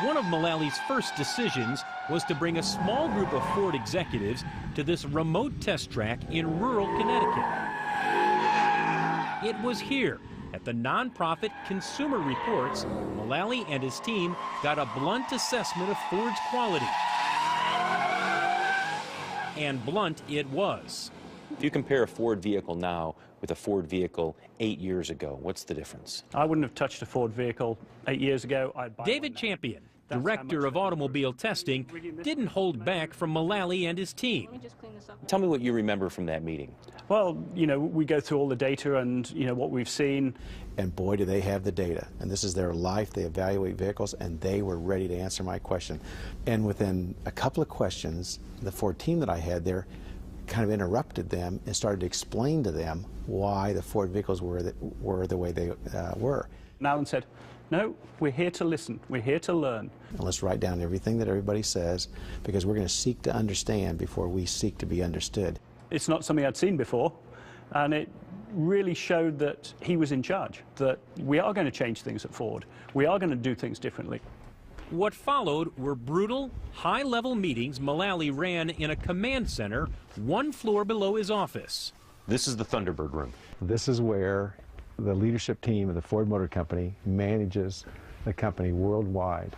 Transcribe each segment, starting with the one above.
One of Mullally's first decisions was to bring a small group of Ford executives to this remote test track in rural Connecticut. It was here, at the nonprofit Consumer Reports, Mullally and his team got a blunt assessment of Ford's quality. And blunt it was. If you compare a Ford vehicle now with a Ford vehicle 8 years ago, what's the difference? I wouldn't have touched a Ford vehicle 8 years ago. David Champion, director of automobile testing, didn't hold back from Mullally and his team. Tell me what you remember from that meeting. Well, you know, we go through all the data and, you know, what we've seen. And boy, do they have the data. And this is their life. They evaluate vehicles, and they were ready to answer my question. And within a couple of questions, the Ford team that I had there kind of interrupted them and started to explain to them why the Ford vehicles were the way they were. And Alan said, no, we're here to listen. We're here to learn. And let's write down everything that everybody says, because we're going to seek to understand before we seek to be understood. It's not something I'd seen before, and it really showed that he was in charge, that we are going to change things at Ford. We are going to do things differently. What followed were brutal, high-level meetings Mullally ran in a command center 1 floor below his office. This is the Thunderbird room. This is where the leadership team of the Ford Motor Company manages the company worldwide.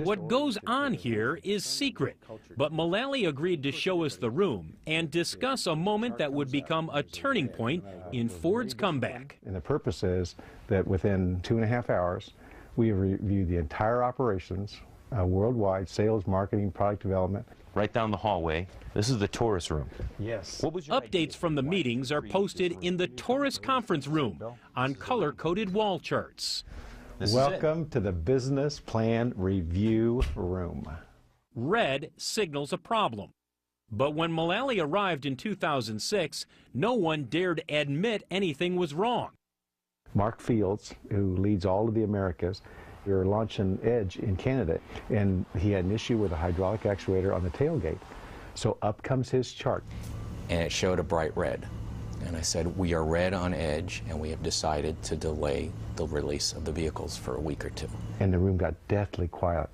What goes on here is secret, but Mullally agreed to show us the room and discuss a moment that would become a turning point in Ford's comeback. And the purpose is that within 2.5 hours, we have reviewed the entire operations, worldwide, sales, marketing, product development. Right down the hallway, this is the Taurus room. Yes. Updates from the meetings are posted in the Taurus conference room on color-coded wall charts. Welcome to the Business Plan Review Room. Red signals a problem. But when Mullally arrived in 2006, no one dared admit anything was wrong. Mark Fields, who leads all of the Americas, we were launching Edge in Canada, and he had an issue with a hydraulic actuator on the tailgate. So up comes his chart. And it showed a bright red. And I said, we are red on Edge, and we have decided to delay the release of the vehicles for a week or two. And the room got deathly quiet.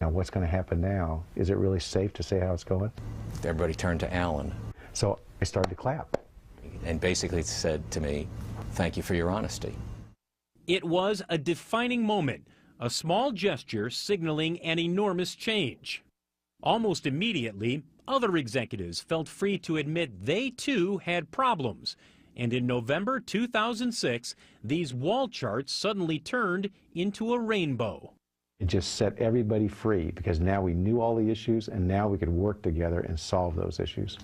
Now, what's going to happen now? Is it really safe to say how it's going? Everybody turned to Alan. So I started to clap. And basically said to me, thank you for your honesty. It was a defining moment, a small gesture signaling an enormous change. Almost immediately, other executives felt free to admit they too had problems. And in November 2006, these wall charts suddenly turned into a rainbow. It just set everybody free, because now we knew all the issues, and now we could work together and solve those issues.